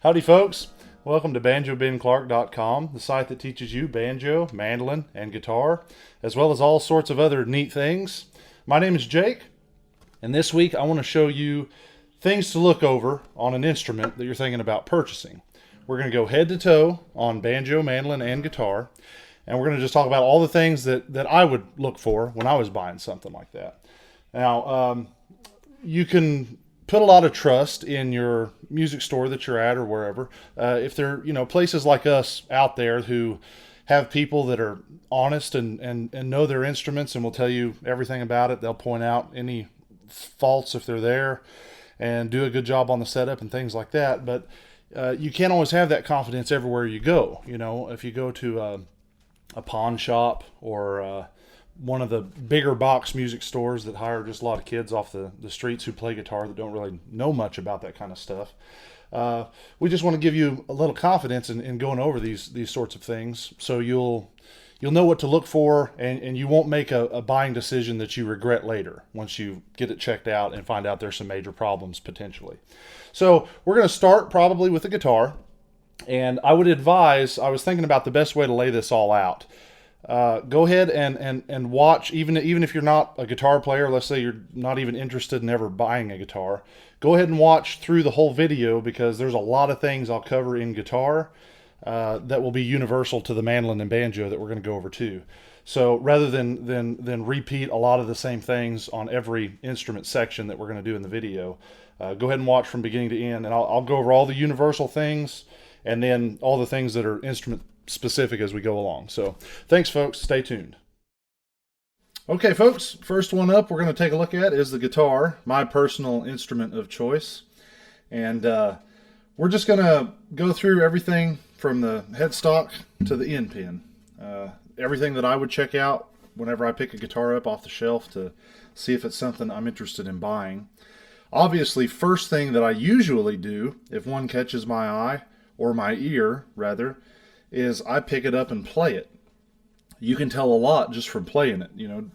Howdy folks, welcome to BanjoBenClark.com, the site that teaches you banjo, mandolin, and guitar, as well as all sorts of other neat things. My name is Jake, and this week I want to show you things to look over on an instrument that you're thinking about purchasing. We're going to go head to toe on banjo, mandolin, and guitar, and we're going to just talk about all the things that I would look for when I was buying something like that. Now, you can put a lot of trust in your music store that you're at or wherever. If there are, places like us out there who have people that are honest and know their instruments and will tell you everything about it. They'll point out any faults if they're there and do a good job on the setup and things like that. But you can't always have that confidence everywhere you go. If you go to a pawn shop or one of the bigger box music stores that hire just a lot of kids off the streets who play guitar that don't really know much about that kind of stuff. We just want to give you a little confidence in going over these sorts of things, so you'll know what to look for, and you won't make a buying decision that you regret later once you get it checked out and find out there's some major problems potentially. So we're going to start probably with the guitar, and I would advise, I was thinking about the best way to lay this all out. Go ahead and watch, even if you're not a guitar player, let's say you're not even interested in ever buying a guitar, go ahead and watch through the whole video, because there's a lot of things I'll cover in guitar that will be universal to the mandolin and banjo that we're going to go over too. So rather than repeat a lot of the same things on every instrument section that we're going to do in the video, go ahead and watch from beginning to end, and I'll go over all the universal things and then all the things that are instrument specific as we go along. So thanks folks, stay tuned. Okay folks, first one up we're going to take a look at is the guitar, my personal instrument of choice. And we're just going to go through everything from the headstock to the end pin. Everything that I would check out whenever I pick a guitar up off the shelf to see if it's something I'm interested in buying. Obviously, first thing that I usually do if one catches my eye, or my ear rather, is I pick it up and play it. You can tell a lot just from playing it.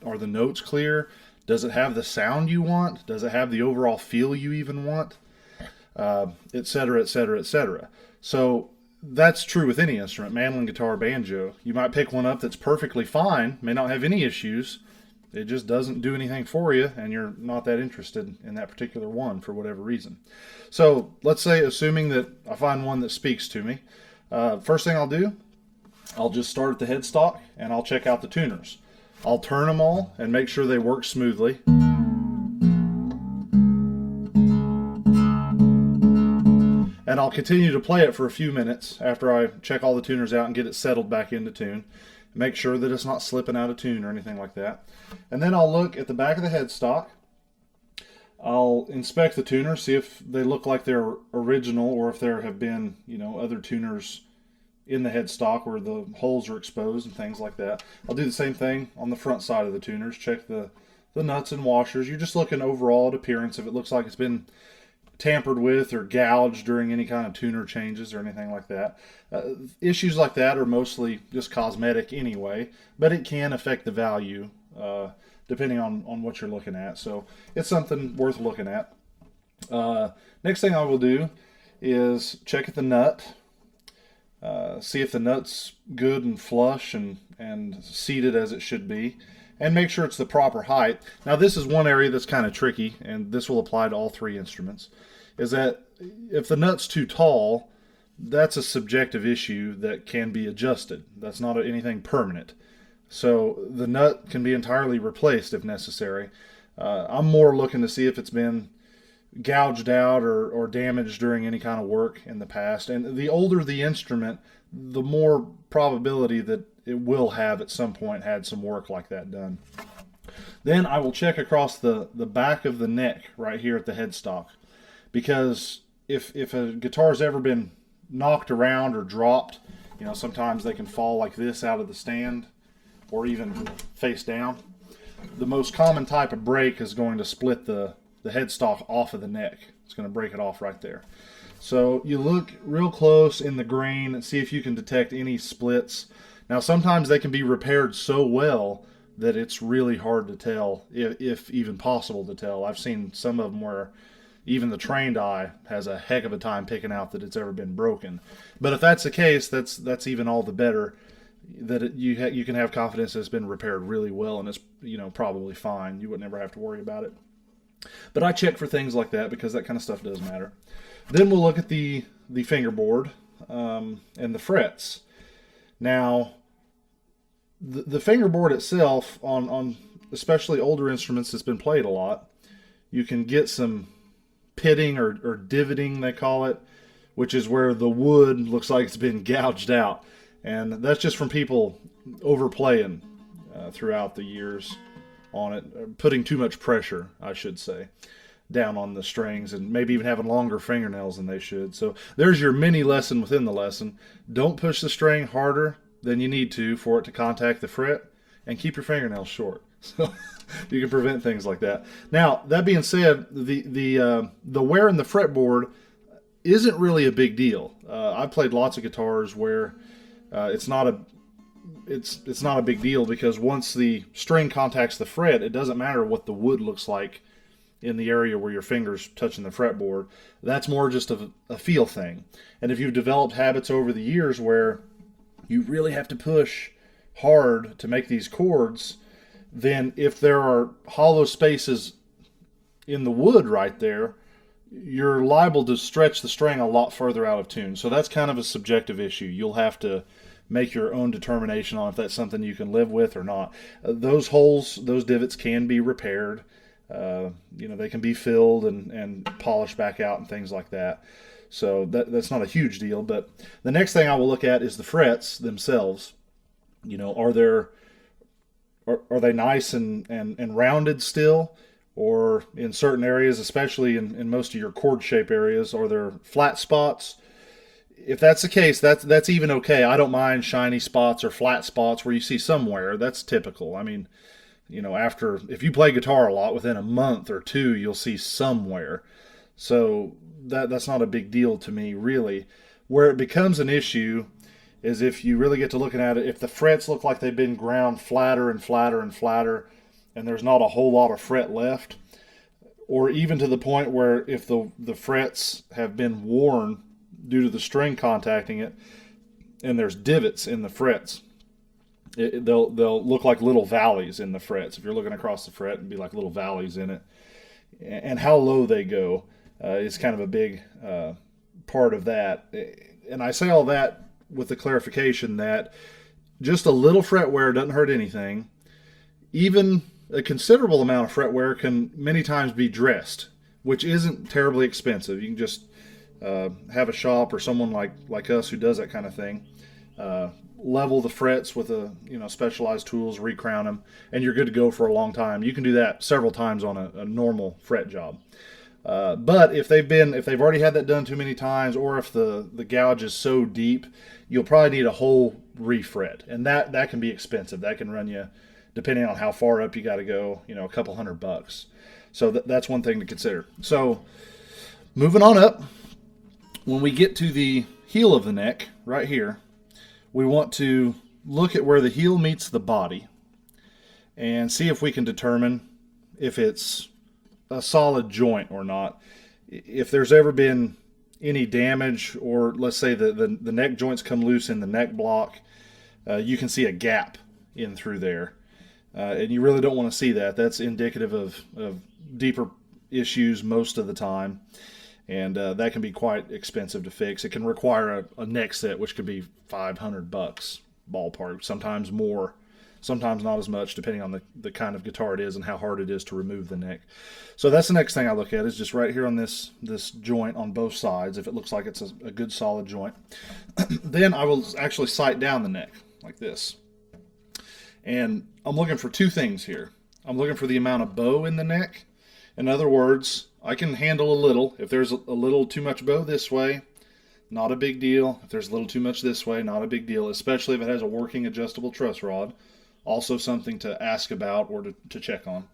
Are the notes clear? Does it have the sound you want? Does it have the overall feel you even want? Etc., etc., etc. So that's true with any instrument, mandolin, guitar, banjo. You might pick one up that's perfectly fine, may not have any issues. It just doesn't do anything for you, and you're not that interested in that particular one for whatever reason. So let's say, assuming that I find one that speaks to me, first thing I'll do, I'll just start at the headstock and I'll check out the tuners. I'll turn them all and make sure they work smoothly. And I'll continue to play it for a few minutes after I check all the tuners out and get it settled back into tune. Make sure that it's not slipping out of tune or anything like that. And then I'll look at the back of the headstock. I'll inspect the tuners, see if they look like they're original or if there have been, other tuners in the headstock where the holes are exposed and things like that. I'll do the same thing on the front side of the tuners, check the nuts and washers. You're just looking overall at appearance, if it looks like it's been tampered with or gouged during any kind of tuner changes or anything like that. Issues like that are mostly just cosmetic anyway, but it can affect the value depending on what you're looking at. So it's something worth looking at. Next thing I will do is check at the nut, see if the nut's good and flush and seated as it should be, and make sure it's the proper height. Now this is one area that's kind of tricky, and this will apply to all three instruments, is that if the nut's too tall, that's a subjective issue that can be adjusted. That's not anything permanent. So the nut can be entirely replaced if necessary. I'm more looking to see if it's been gouged out or damaged during any kind of work in the past. And the older the instrument, the more probability that it will have at some point had some work like that done. Then I will check across the back of the neck right here at the headstock, because if a guitar's ever been knocked around or dropped, sometimes they can fall like this out of the stand or even face down. The most common type of break is going to split the headstock off of the neck. It's going to break it off right there. So you look real close in the grain and see if you can detect any splits. Now sometimes they can be repaired so well that it's really hard to tell, if even possible to tell. I've seen some of them where even the trained eye has a heck of a time picking out that it's ever been broken. But if that's the case, that's even all the better, that you can have confidence that it's been repaired really well and it's probably fine. You would never have to worry about it. But I check for things like that because that kind of stuff does matter. Then we'll look at the fingerboard and the frets. Now, the fingerboard itself, on especially older instruments that's been played a lot, you can get some pitting or divoting, they call it, which is where the wood looks like it's been gouged out. And that's just from people overplaying throughout the years on it, putting too much pressure, I should say, down on the strings, and maybe even having longer fingernails than they should. So there's your mini lesson within the lesson. Don't push the string harder than you need to for it to contact the fret, and keep your fingernails short. So you can prevent things like that. Now, that being said, the wear in the fretboard isn't really a big deal. I've played lots of guitars where it's not a big deal, because once the string contacts the fret, it doesn't matter what the wood looks like in the area where your finger's touching the fretboard. That's more just a feel thing. And if you've developed habits over the years where you really have to push hard to make these chords, then if there are hollow spaces in the wood right there, you're liable to stretch the string a lot further out of tune. So that's kind of a subjective issue. You'll have to make your own determination on if that's something you can live with or not. Those holes, those divots can be repaired. They can be filled and polished back out and things like that. So that's not a huge deal. But the next thing I will look at is the frets themselves. Are they nice and rounded still? Or in certain areas, especially in most of your chord shape areas, are there flat spots? If that's the case, that's even okay. I don't mind shiny spots or flat spots where you see somewhere. That's typical. I mean, if you play guitar a lot, within a month or two, you'll see somewhere. So that's not a big deal to me, really. Where it becomes an issue is if you really get to looking at it, if the frets look like they've been ground flatter and flatter and flatter, and there's not a whole lot of fret left, or even to the point where if the frets have been worn due to the string contacting it, and there's divots in the frets, they'll look like little valleys in the frets. If you're looking across the fret, it'd be like little valleys in it. And how low they go is kind of a big part of that. And I say all that with the clarification that just a little fret wear doesn't hurt anything. Even a considerable amount of fret wear can many times be dressed, which isn't terribly expensive. You can just have a shop or someone like us who does that kind of thing, level the frets with specialized tools, recrown them, and you're good to go for a long time. You can do that several times on a normal fret job. But if they've already had that done too many times, or if the gouge is so deep, you'll probably need a whole refret, and that can be expensive. That can run you, depending on how far up you got to go, a couple $100. So that's one thing to consider. So moving on up, when we get to the heel of the neck, right here, we want to look at where the heel meets the body and see if we can determine if it's a solid joint or not. If there's ever been any damage, or let's say the neck joints come loose in the neck block, you can see a gap in through there. And you really don't want to see that. That's indicative of deeper issues most of the time. And that can be quite expensive to fix. It can require a neck set, which could be $500 ballpark, sometimes more, sometimes not as much, depending on the kind of guitar it is and how hard it is to remove the neck. So that's the next thing I look at, is just right here on this joint on both sides, if it looks like it's a good solid joint. Then I will actually sight down the neck like this. And I'm looking for two things here. I'm looking for the amount of bow in the neck. In other words, I can handle a little. If there's a little too much bow this way, not a big deal. If there's a little too much this way, not a big deal, especially if it has a working adjustable truss rod. Also something to ask about or to check on.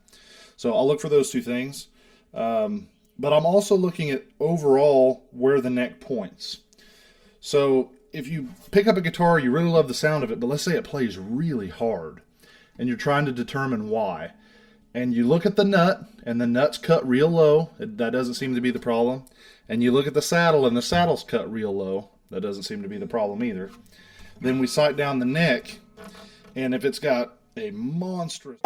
So I'll look for those two things. But I'm also looking at overall where the neck points. So if you pick up a guitar, you really love the sound of it, but let's say it plays really hard, and you're trying to determine why. and you look at the nut, and the nut's cut real low, that doesn't seem to be the problem. And you look at the saddle, and the saddle's cut real low, that doesn't seem to be the problem either. Then we sight down the neck, and if it's got a monstrous